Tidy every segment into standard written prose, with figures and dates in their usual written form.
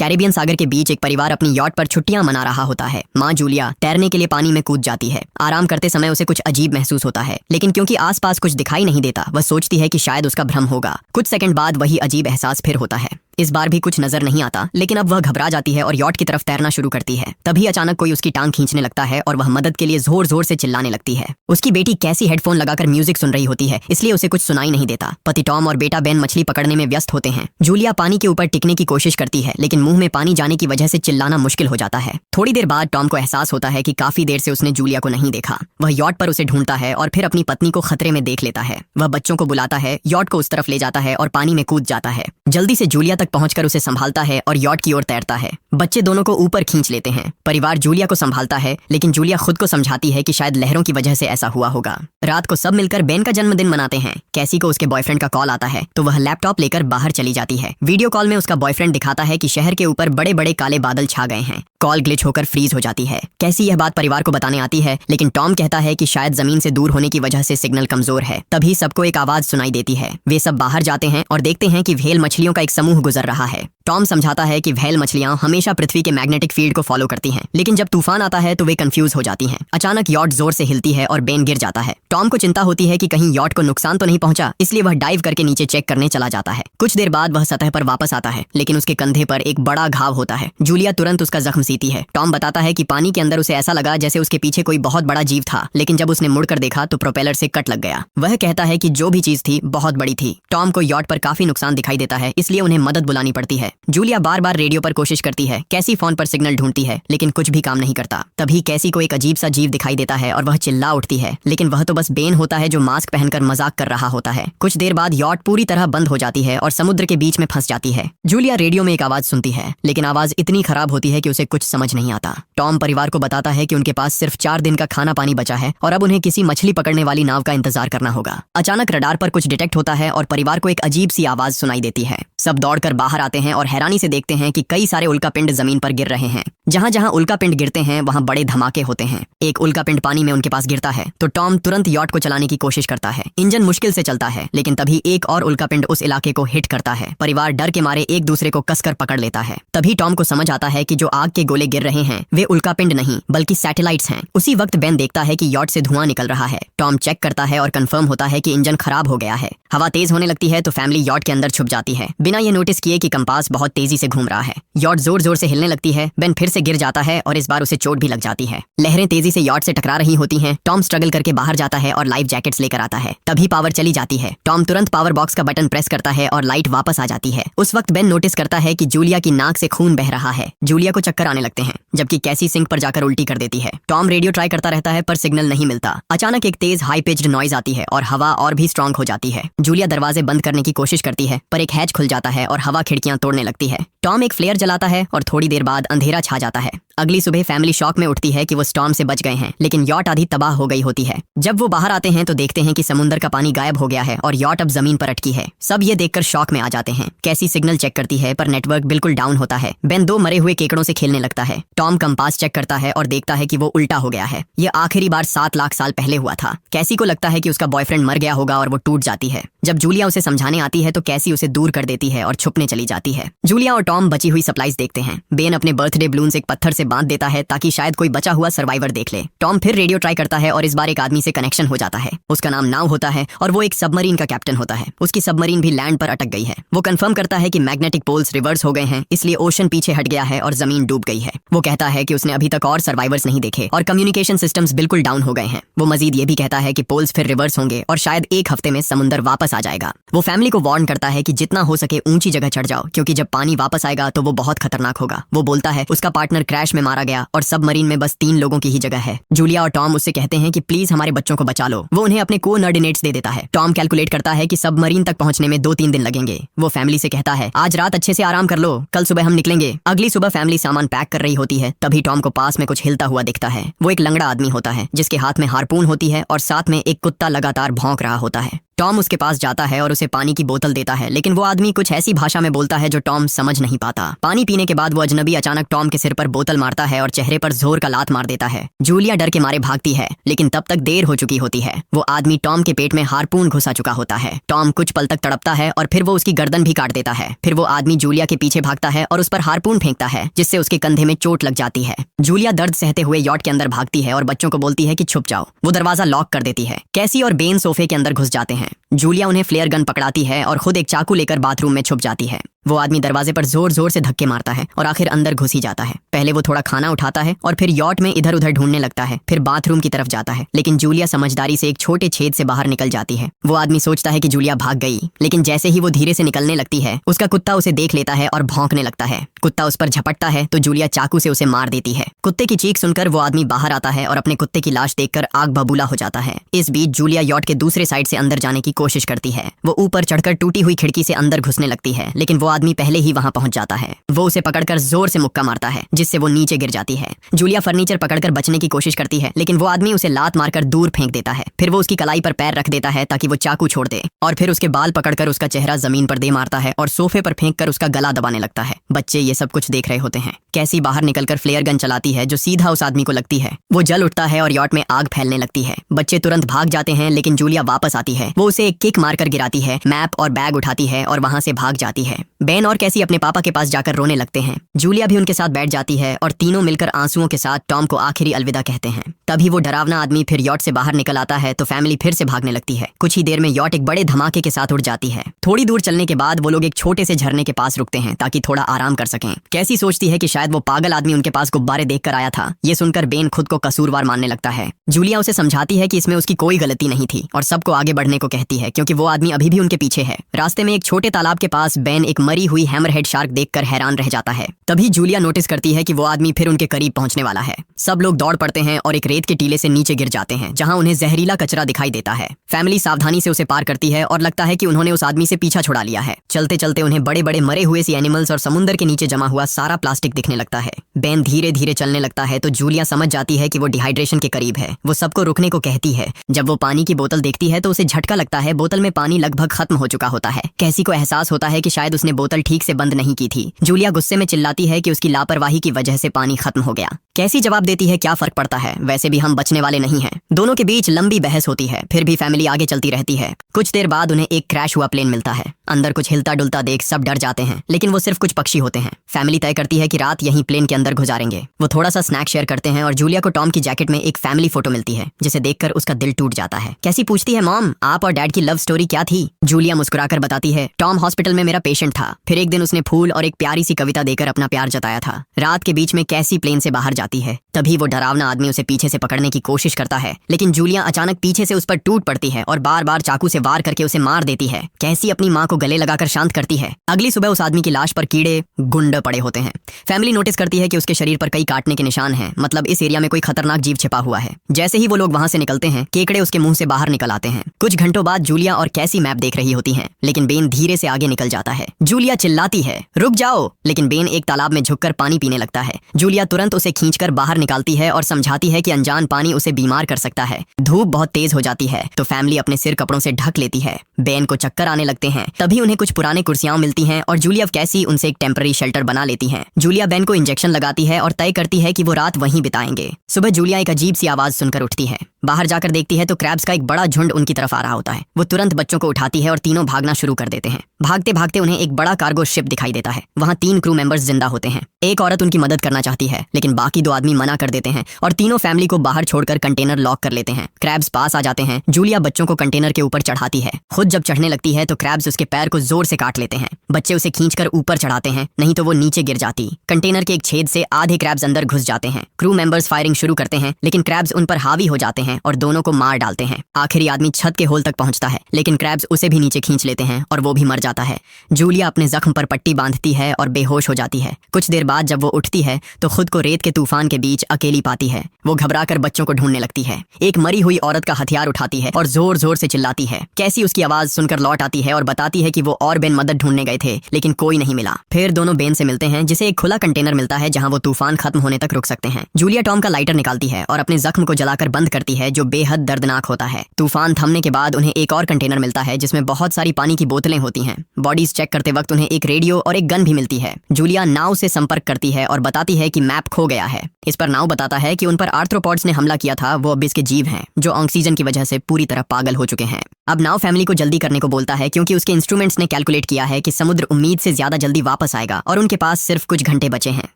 Caribbean सागर के बीच एक परिवार अपनी यॉट पर छुट्टियां मना रहा होता है। माँ जूलिया तैरने के लिए पानी में कूद जाती है। आराम करते समय उसे कुछ अजीब महसूस होता है, लेकिन क्योंकि आसपास कुछ दिखाई नहीं देता, वह सोचती है कि शायद उसका भ्रम होगा। कुछ सेकंड बाद वही अजीब एहसास फिर होता है। इस बार भी कुछ नजर नहीं आता, लेकिन अब वह घबरा जाती है और यॉट की तरफ तैरना शुरू करती है। तभी अचानक कोई उसकी टांग खींचने लगता है और वह मदद के लिए जोर जोर से चिल्लाने लगती है। उसकी बेटी कैसी हेडफोन लगाकर म्यूजिक सुन रही होती है, इसलिए उसे कुछ सुनाई नहीं देता। पति टॉम और बेटा बेन मछली पकड़ने में व्यस्त होते हैं। जूलिया पानी के ऊपर टिकने की कोशिश करती है, लेकिन मुंह में पानी जाने की वजह से चिल्लाना मुश्किल हो जाता है। थोड़ी देर बाद टॉम को एहसास होता है कि काफी देर से उसने जूलिया को नहीं देखा। वह यॉट पर उसे ढूंढता है और फिर अपनी पत्नी को खतरे में देख लेता है। वह बच्चों को बुलाता है, यॉट को उस तरफ ले जाता है और पानी में कूद जाता है। जल्दी से जूलिया तक पहुंचकर उसे संभालता है और यॉट की ओर तैरता है। बच्चे दोनों को ऊपर खींच लेते हैं। परिवार जूलिया को संभालता है, लेकिन जूलिया खुद को समझाती है कि शायद लहरों की वजह से ऐसा हुआ होगा। रात को सब मिलकर बेन का जन्मदिन मनाते हैं। कैसी को उसके बॉयफ्रेंड का कॉल आता है, तो वह लैपटॉप लेकर बाहर चली जाती है। वीडियो कॉल में उसका बॉयफ्रेंड दिखाता है कि शहर के ऊपर बड़े बड़े काले बादल छा गए हैं। कॉल ग्लिच होकर फ्रीज हो जाती है। कैसी यह बात परिवार को बताने आती है, लेकिन टॉम कहता है कि शायद जमीन से दूर होने की वजह से सिग्नल कमजोर है। तभी सबको एक आवाज सुनाई देती है। वे सब बाहर जाते हैं और देखते हैं कि व्हेल मछलियों का एक समूह गुजर रहा है। टॉम समझाता है कि व्हेल मछलियां हमेशा पृथ्वी के मैग्नेटिक फील्ड को फॉलो करती हैं, लेकिन जब तूफान आता है तो वे कंफ्यूज हो जाती हैं। अचानक यॉट जोर से हिलती है और बेन गिर जाता है। टॉम को चिंता होती है कि कहीं यॉट को नुकसान तो नहीं पहुंचा, इसलिए वह डाइव करके नीचे चेक करने चला जाता है। कुछ देर बाद वह सतह पर वापस आता है, लेकिन उसके कंधे पर एक बड़ा घाव होता है। जूलिया तुरंत उसका जख्म सीती है। टॉम बताता है कि पानी के अंदर उसे ऐसा लगा जैसे उसके पीछे कोई बहुत बड़ा जीव था, लेकिन जब उसने मुड़कर देखा तो प्रोपेलर से कट लग गया। वह कहता है कि जो भी चीज थी बहुत बड़ी थी। टॉम को यॉट पर काफी नुकसान दिखाई देता है, इसलिए उन्हें मदद बुलानी पड़ती है। जूलिया बार बार रेडियो पर कोशिश करती है। कैसी फोन पर सिग्नल ढूंढती है, लेकिन कुछ भी काम नहीं करता। तभी कैसी को एक अजीब सा जीव दिखाई देता है और वह चिल्ला उठती है, लेकिन वह तो बस बेन होता है जो मास्क पहनकर मजाक कर रहा होता है। कुछ देर बाद यॉट पूरी तरह बंद हो जाती है और समुद्र के बीच में फंस जाती है। जूलिया रेडियो में एक आवाज सुनती है, लेकिन आवाज इतनी खराब होती है कि उसे कुछ समझ नहीं आता। टॉम परिवार को बताता है कि उनके पास सिर्फ 4 दिन का खाना पानी बचा है और अब उन्हें किसी मछली पकड़ने वाली नाव का इंतजार करना होगा। अचानक रडार पर कुछ डिटेक्ट होता है और परिवार को एक अजीब सी आवाज सुनाई देती है। सब दौड़कर बाहर आते हैं और हैरानी से देखते हैं कि कई सारे उल्कापिंड जमीन पर गिर रहे हैं। जहां जहां उल्कापिंड गिरते हैं वहां बड़े धमाके होते हैं। एक उल्कापिंड पानी में उनके पास गिरता है तो टॉम तुरंत यॉट को चलाने की कोशिश करता है। इंजन मुश्किल से चलता है, लेकिन तभी एक और उल्कापिंड उस इलाके को हिट करता है। परिवार डर के मारे एक दूसरे को कसकर पकड़ लेता है। तभी टॉम को समझ आता है कि जो आग के गोले गिर रहे हैं वे उल्कापिंड नहीं बल्कि सैटेलाइट्स हैं। उसी वक्त बेन देखता है कि यॉट से धुआं निकल रहा है। टॉम चेक करता है और कंफर्म होता है कि इंजन खराब हो गया है। हवा तेज होने लगती है तो फैमिली यॉट के अंदर छुप जाती है, बिना ये नोटिस किए कि कंपास बहुत तेजी से घूम रहा है। यॉट जोर जोर से हिलने लगती है। बेन फिर से गिर जाता है और इस बार उसे चोट भी लग जाती है। लहरें तेजी से यॉट से टकरा रही होती हैं। टॉम स्ट्रगल करके बाहर जाता है और लाइफ जैकेट्स लेकर आता है। तभी पावर चली जाती है। टॉम तुरंत पावर बॉक्स का बटन प्रेस करता है और लाइट वापस आ जाती है। उस वक्त बेन नोटिस करता है कि जूलिया की नाक से खून बह रहा है। जूलिया को चक्कर आने लगते हैं, जबकि कैसी सिंक पर जाकर उल्टी कर देती है। टॉम रेडियो ट्राई करता रहता है पर सिग्नल नहीं मिलता। अचानक एक तेज हाई पिच्ड नॉइज आती है और हवा और भी स्ट्रांग हो जाती है। जूलिया दरवाजे बंद करने की कोशिश करती है, पर एक हैच खुल जाता है और हवा खिड़कियां तोड़ने लगती है। टॉम एक फ्लेयर जलाता है और थोड़ी देर बाद अंधेरा छा जाता है। अगली सुबह फैमिली शॉक में उठती है कि वो स्टॉर्म से बच गए हैं, लेकिन यॉट आधी तबाह हो गई होती है। जब वो बाहर आते हैं तो देखते हैं कि समुद्र का पानी गायब हो गया है और यॉट अब जमीन पर अटकी है। सब ये देखकर शॉक में आ जाते हैं। कैसी सिग्नल चेक करती है पर नेटवर्क बिल्कुल डाउन होता है। बेन 2 मरे हुए केकड़ों से खेलने लगता है। टॉम कंपास चेक करता है और देखता है कि वो उल्टा हो गया है। ये आखिरी बार 7 लाख साल पहले हुआ था। कैसी को लगता है कि उसका बॉयफ्रेंड मर गया होगा और वो टूट जाती है। जब जूलिया उसे समझाने आती है तो कैसी उसे दूर कर देती है और छुपने चली जाती है। जूलिया और टॉम बची हुई सप्लाईज देखते हैं। बेन अपने बर्थडे बलून्स एक पत्थर से बांध देता है ताकि शायद कोई बचा हुआ सर्वाइवर देख ले। टॉम फिर रेडियो ट्राई करता है और इस बार एक आदमी से कनेक्शन हो जाता है। उसका नाम नाव होता है और वो एक सबमरीन का कैप्टन होता है। उसकी सबमरीन भी लैंड पर अटक गई है। वो कंफर्म करता है कि मैग्नेटिक पोल्स रिवर्स हो गए हैं, इसलिए ओशन पीछे हट गया है और जमीन डूब गई है। वो कहता है कि उसने अभी तक और सर्वाइवर्स नहीं देखे और कम्युनिकेशन सिस्टम्स बिल्कुल डाउन हो गए हैं। वो मजीद ये भी कहता है कि पोल्स फिर रिवर्स होंगे और शायद एक हफ्ते में समुद्र वापस आ जाएगा। वो फैमिली को वार्न करता है कि जितना हो सके ऊंची जगह चढ़ जाओ, क्योंकि जब पानी वापस आएगा तो वो बहुत खतरनाक होगा। वो बोलता है उसका पार्टनर क्रैश में मारा गया और सबमरीन में बस 3 लोगों की ही जगह है। जूलिया और टॉम उससे कहते हैं कि प्लीज हमारे बच्चों को बचा लो। वो उन्हें अपने कोऑर्डिनेट्स दे देता है। टॉम कैलकुलेट करता है कि सबमरीन तक पहुंचने में 2-3 दिन लगेंगे। वो फैमिली से कहता है आज रात अच्छे से आराम कर लो, कल सुबह हम निकलेंगे। अगली सुबह फैमिली सामान पैक कर रही होती है। तभी टॉम को पास में कुछ हिलता हुआ दिखता है। वो एक लंगड़ा आदमी होता है जिसके हाथ में हार्पून होती है और साथ में एक कुत्ता लगातार भौंक रहा होता है। टॉम उसके पास जाता है और उसे पानी की बोतल देता है, लेकिन वो आदमी कुछ ऐसी भाषा में बोलता है जो टॉम समझ नहीं पाता। पानी पीने के बाद वो अजनबी अचानक टॉम के सिर पर बोतल मारता है और चेहरे पर जोर का लात मार देता है। जूलिया डर के मारे भागती है, लेकिन तब तक देर हो चुकी होती है। वो आदमी टॉम के पेट में हार्पून घुसा चुका होता है। टॉम कुछ पल तक तड़पता है और फिर वो उसकी गर्दन भी काट देता है। फिर वो आदमी जूलिया के पीछे भागता है और उस पर हार्पून फेंकता है, जिससे उसके कंधे में चोट लग जाती है। जूलिया दर्द सहते हुए यॉट के अंदर भागती है और बच्चों को बोलती है कि छुप जाओ। वो दरवाजा लॉक कर देती है। कैसी और बेन सोफे के अंदर घुस जाते हैं। जूलिया उन्हें फ्लेयर गन पकड़ाती है और खुद एक चाकू लेकर बाथरूम में छुप जाती है। वो आदमी दरवाजे पर जोर जोर से धक्के मारता है और आखिर अंदर घुस ही जाता है। पहले वो थोड़ा खाना उठाता है और फिर यॉट में इधर उधर ढूंढने लगता है, फिर बाथरूम की तरफ जाता है, लेकिन जूलिया समझदारी से एक छोटे छेद से बाहर निकल जाती है। वो आदमी सोचता है कि जूलिया भाग गई, लेकिन जैसे ही वो धीरे से निकलने लगती है, उसका कुत्ता उसे देख लेता है और भौंकने लगता है। कुत्ता उस पर झपटता है तो जूलिया चाकू से उसे मार देती है। कुत्ते की चीख सुनकर वो आदमी बाहर आता है और अपने कुत्ते की लाश देखकर आग बबूला हो जाता है। इस बीच जूलिया यॉट के दूसरे साइड से अंदर जाने की कोशिश करती है। वो ऊपर चढ़कर टूटी हुई खिड़की से अंदर घुसने लगती है, लेकिन वो आदमी पहले ही वहां पहुंच जाता है। वो उसे पकड़कर जोर से मुक्का मारता है, जिससे वो नीचे गिर जाती है। जूलिया फर्नीचर पकड़कर बचने की कोशिश करती है, लेकिन वो आदमी उसे लात मारकर दूर फेंक देता है। फिर वो उसकी कलाई पर पैर रख देता है ताकि वो चाकू छोड़ दे, और फिर उसके बाल पकड़कर उसका चेहरा जमीन पर दे मारता है और सोफे पर फेंक कर उसका गला दबाने लगता है। बच्चे ये सब कुछ देख रहे होते हैं। कैसी बाहर निकलकर फ्लेयर गन चलाती है जो सीधा उस आदमी को लगती है। वो जल उठता है और यॉट में आग फैलने लगती है। बच्चे तुरंत भाग जाते हैं, लेकिन जूलिया वापस आती है। वो उसे एक किक मारकर गिराती है, मैप और बैग उठाती है और वहां से भाग जाती है। बेन और कैसी अपने पापा के पास जाकर रोने लगते हैं। जूलिया भी उनके साथ बैठ जाती है और तीनों मिलकर आंसुओं के साथ टॉम को आखिरी अलविदा कहते हैं। तभी वो डरावना आदमी फिर यॉट से बाहर निकल आता है तो फैमिली फिर से भागने लगती है। कुछ ही देर में यॉट एक बड़े धमाके के साथ उड़ जाती है। थोड़ी दूर चलने के बाद वो लोग एक छोटे से झरने के पास रुकते हैं ताकि थोड़ा आराम कर सकें। कैसी सोचती है कि शायद वो पागल आदमी उनके पास गुब्बारे देखकर आया था। ये सुनकर बेन खुद को कसूरवार मानने लगता है। जूलिया उसे समझाती है कि इसमें उसकी कोई गलती नहीं थी और सबको आगे बढ़ने को कहती है, क्योंकि वो आदमी अभी भी उनके पीछे है। रास्ते में एक छोटे तालाब के पास बेन एक मरी हुई हैमरहेड शार्क देखकर हैरान रह जाता है। तभी जूलिया नोटिस करती है कि वो आदमी फिर उनके करीब पहुंचने वाला है। सब लोग दौड़ पड़ते हैं और एक रेत के टीले से नीचे गिर जाते हैं, जहां उन्हें जहरीला कचरा दिखाई देता है। फैमिली सावधानी से उसे पार करती है और लगता है कि उन्होंने उस आदमी से पीछा छुड़ा लिया है। चलते चलते उन्हें बड़े बड़े मरे हुए सी एनिमल्स और समुद्र के नीचे जमा हुआ सारा प्लास्टिक दिखने लगता है। बेन धीरे धीरे चलने लगता है तो जूलिया समझ जाती है कि वो डिहाइड्रेशन के करीब है। वो सबको रुकने को कहती है। जब वो पानी की बोतल देखती है तो उसे झटका लगता है। बोतल में पानी लगभग खत्म हो चुका होता है। कैसी को एहसास होता है कि शायद उसने बोतल ठीक से बंद नहीं की थी। जूलिया गुस्से में चिल्लाती है कि उसकी लापरवाही की वजह से पानी खत्म हो गया। कैसी जवाब देती है, क्या फर्क पड़ता है, वैसे भी हम बचने वाले नहीं हैं। दोनों के बीच लंबी बहस होती है, फिर भी फैमिली आगे चलती रहती है। कुछ देर बाद उन्हें एक क्रैश हुआ प्लेन मिलता है। अंदर कुछ हिलता डुलता देख सब डर जाते हैं, लेकिन वो सिर्फ कुछ पक्षी होते हैं। फैमिली तय करती है कि रात यहीं प्लेन के अंदर गुजारेंगे। वो थोड़ा सा स्नैक शेयर करते हैं और जूलिया को टॉम की जैकेट में एक फैमिली फोटो मिलती है, जिसे देखकर उसका दिल टूट जाता है। कैसी पूछती है, मॉम आप और डैड की लव स्टोरी क्या थी? जूलिया मुस्कुराकर बताती है, टॉम हॉस्पिटल में मेरा पेशेंट था। फिर एक दिन उसने फूल और एक प्यारी सी कविता देकर अपना प्यार जताया था। रात के बीच में कैसी प्लेन से बाहर जाती है। तभी वो डरावना आदमी उसे पीछे से पकड़ने की कोशिश करता है, लेकिन जूलिया अचानक पीछे से उस पर टूट पड़ती है और बार बार चाकू से वार करके उसे मार देती है। कैसी अपनी माँ को गले लगाकर शांत करती है। अगली सुबह उस आदमी की लाश पर कीड़े गुंड पड़े होते हैं। फैमिली नोटिस करती है कि उसके शरीर पर कई काटने के निशान हैं, मतलब इस एरिया में कोई खतरनाक जीव छिपा हुआ है। जैसे ही वो लोग वहां से निकलते हैं, केकड़े उसके मुंह से बाहर निकल आते हैं। कुछ घंटों बाद जूलिया और कैसी मैप देख रही होती हैं, लेकिन बेन धीरे से आगे निकल जाता है। जूलिया चिल्लाती है, रुक जाओ, लेकिन बेन एक तालाब में झुककर पानी पीने लगता है। जूलिया तुरंत उसे खींचकर बाहर निकालती है और समझाती है कि अनजान पानी उसे बीमार कर सकता है। धूप बहुत तेज हो जाती है तो फैमिली अपने सिर कपड़ों से ढक लेती है। बेन को चक्कर आने लगते हैं। तभी उन्हें कुछ पुराने कुर्सियां मिलती हैं और जूलिया कैसी उनसे एक टेम्पररी शेल्टर बना लेती हैं। जूलिया बेन को इंजेक्शन लगाती है और तय करती है कि वो रात वहीं बिताएंगे। सुबह जूलिया एक अजीब सी आवाज सुनकर उठती है। बाहर जाकर देखती है तो क्रैब्स का एक बड़ा झुंड उनकी तरफ आ रहा होता है। वो तुरंत बच्चों को उठाती है और तीनों भागना शुरू कर देते हैं। भागते भागते उन्हें एक बड़ा कार्गो शिप दिखाई देता है। वहाँ 3 क्रू मेंबर्स जिंदा होते हैं। एक औरत उनकी मदद करना चाहती है, लेकिन बाकी 2 आदमी मना कर देते हैं और तीनों फैमिली को बाहर छोड़कर कंटेनर लॉक कर लेते हैं। क्रैब्स पास आ जाते हैं। जूलिया बच्चों को कंटेनर के ऊपर चढ़ाती है। खुद जब चढ़ने लगती है तो क्रैब्स उसके पैर को जोर से काट लेते हैं। बच्चे उसे खींचकर ऊपर चढ़ाते हैं, नहीं तो वो नीचे गिर जाती। कंटेनर के एक छेद से आधे क्रैब्स अंदर घुस जाते हैं। क्रू मेंबर्स फायरिंग शुरू करते हैं, लेकिन क्रैब्स उन पर हावी हो जाते हैं और दोनों को मार डालते हैं। आखिरी आदमी छत के होल तक पहुंचता है, लेकिन क्रैब्स उसे भी नीचे खींच लेते हैं और वो भी मर जाता है। जूलिया अपने जख्म पर पट्टी बांधती है और बेहोश हो जाती है। कुछ देर बाद जब वो उठती है तो खुद को रेत के तूफान के बीच अकेली पाती है। वो घबराकर बच्चों को ढूंढने लगती है। एक मरी हुई औरत का हथियार उठाती है और जोर जोर से चिल्लाती है। कैसी उसकी आवाज सुनकर लौट आती है और बताती है कि वो और बेन मदद ढूंढने गए थे, लेकिन कोई नहीं मिला। फिर दोनों बेन से मिलते हैं, जिसे एक खुला कंटेनर मिलता है जहाँ वो तूफान खत्म होने तक रुक सकते हैं। जूलिया टॉम का लाइटर निकालती है और अपने जख्म को जलाकर बंद करती है, जो बेहद दर्दनाक होता है। तूफान थमने के बाद उन्हें एक और कंटेनर मिलता है जिसमें बहुत सारी पानी की बोतलें होती हैं। बॉडीज चेक करते वक्त उन्हें एक रेडियो और एक गन भी मिलती है। जूलिया नाव से संपर्क करती है और बताती है कि मैप खो गया है। इस पर नाव बताता है कि उन पर आर्थ्रोपॉड्स ने हमला किया था, वो अबिस के जीव हैं जो ऑक्सीजन की वजह से पूरी तरह पागल हो चुके हैं। अब नाव फैमिली को जल्दी करने को बोलता है क्योंकि उसके इंस्ट्रूमेंट्स ने कैलकुलेट किया है कि समुद्र उम्मीद से ज्यादा जल्दी वापस आएगा और उनके पास सिर्फ कुछ घंटे बचे हैं।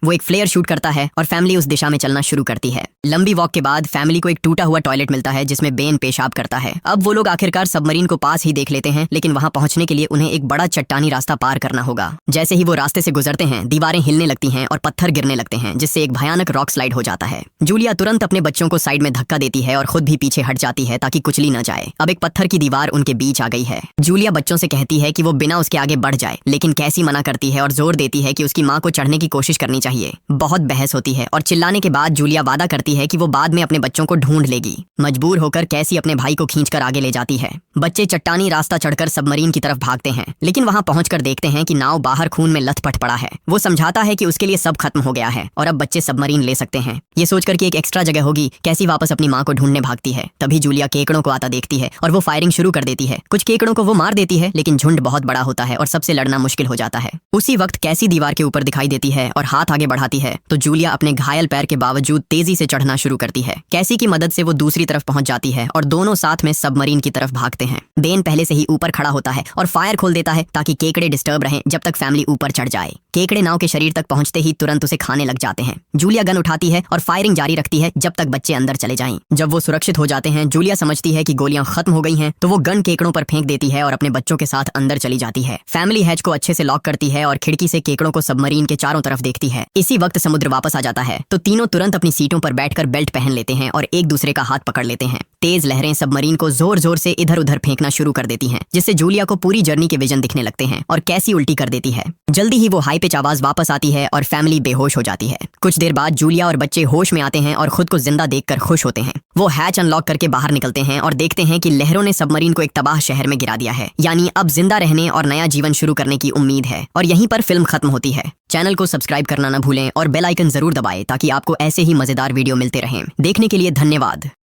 वो एक फ्लेयर शूट करता है और फैमिली उस दिशा में चलना शुरू करती है। लंबी वॉक के बाद फैमिली को एक टूटा हुआ टॉयलेट मिलता है जिसमें बेन पेशाब करता है। अब वो लोग आखिरकार सबमरीन को पास ही देख लेते हैं, लेकिन वहां पहुंचने के लिए उन्हें एक बड़ा चट्टानी रास्ता पार करना होगा। जैसे ही वो रास्ते से गुजरते हैं, दीवारें हिलने लगती हैं और पत्थर गिरने लगते हैं, जिससे एक भयानक रॉक स्लाइड हो जाता है। जूलिया तुरंत अपने बच्चों को साइड में धक्का देती है और खुद भी पीछे हट जाती है ताकि कुचली न जाए। अब एक पत्थर की दीवार उनके बीच आ गई है। जूलिया बच्चों से कहती है कि वो बिना उसके आगे बढ़ जाए, लेकिन कैसी मना करती है और जोर देती है कि उसकी माँ को चढ़ने की कोशिश करनी चाहिए। बहुत बहस होती है और चिल्लाने के बाद जूलिया वादा करती है कि वो बाद में अपने बच्चों को ढूंढ लेगी। मजबूर होकर कैसी अपने भाई को खींचकर आगे ले जाती है। बच्चे चट्टानी रास्ता चढ़कर सबमरीन की तरफ भागते हैं, लेकिन वहां पहुंचकर देखते हैं कि नाव बाहर खून में लथपथ पड़ा है। वो समझाता है कि उसके लिए सब खत्म हो गया है और अब बच्चे सबमरीन ले सकते हैं। ये सोचकर कि एक एक्स्ट्रा जगह होगी, कैसी वापस अपनी माँ को ढूंढने भागती है। तभी जूलिया केकड़ों को आता देखती है और वो फायरिंग शुरू कर देती है। कुछ केकड़ों को वो मार देती है, लेकिन झुंड बहुत बड़ा होता है और सबसे लड़ना मुश्किल हो जाता है। उसी वक्त कैसी दीवार के ऊपर दिखाई देती है और हाथ आगे बढ़ाती है तो जूलिया अपने घायल पैर के बावजूद तेजी से चढ़ना शुरू करती है। कैसी की मदद से वो दूसरी तरफ पहुंच जाती है और दोनों साथ में सबमरीन की तरफ भागते हैं। बेन पहले से ही ऊपर खड़ा होता है और फायर खोल देता है ताकि केकड़े डिस्टर्ब रहें जब तक फैमिली ऊपर चढ़ जाए। केकड़े नाव के शरीर तक पहुंचते ही तुरंत उसे खाने लग जाते हैं। जूलिया गन उठाती है और फायरिंग जारी रखती है जब तक बच्चे अंदर चले जाएं। जब वो सुरक्षित हो जाते हैं, जूलिया समझती है कि गोलियां खत्म हो गई हैं, तो वो गन केकड़ों पर फेंक देती है और अपने बच्चों के साथ अंदर चली जाती है। फैमिली हैच को अच्छे से लॉक करती है और खिड़की से केकड़ों को सबमरीन के चारों तरफ देखती है। इसी वक्त समुद्र वापस आ जाता है तो तीनों तुरंत अपनी सीटों पर बैठकर बेल्ट पहन लेते हैं और एक दूसरे का हाथ पकड़ लेते हैं। तेज लहरें सबमरीन को जोर जोर से इधर उधर फेंकना शुरू कर देती हैं, जिससे जूलिया को पूरी जर्नी के विजन दिखने लगते हैं और कैसी उल्टी कर देती है। जल्दी ही वो हाई पिच आवाज वापस आती है और फैमिली बेहोश हो जाती है। कुछ देर बाद जूलिया और बच्चे होश में आते हैं और खुद को जिंदा देखकर खुश होते हैं। वो हैच अनलॉक करके बाहर निकलते हैं और देखते हैं कि लहरों ने सबमरीन को एक तबाह शहर में गिरा दिया है। यानी अब जिंदा रहने और नया जीवन शुरू करने की उम्मीद है। और यहीं पर फिल्म खत्म होती है। चैनल को सब्सक्राइब करना न भूलें और बेल आइकन जरूर दबाएं ताकि आपको ऐसे ही मजेदार वीडियो मिलते रहें। देखने के लिए धन्यवाद।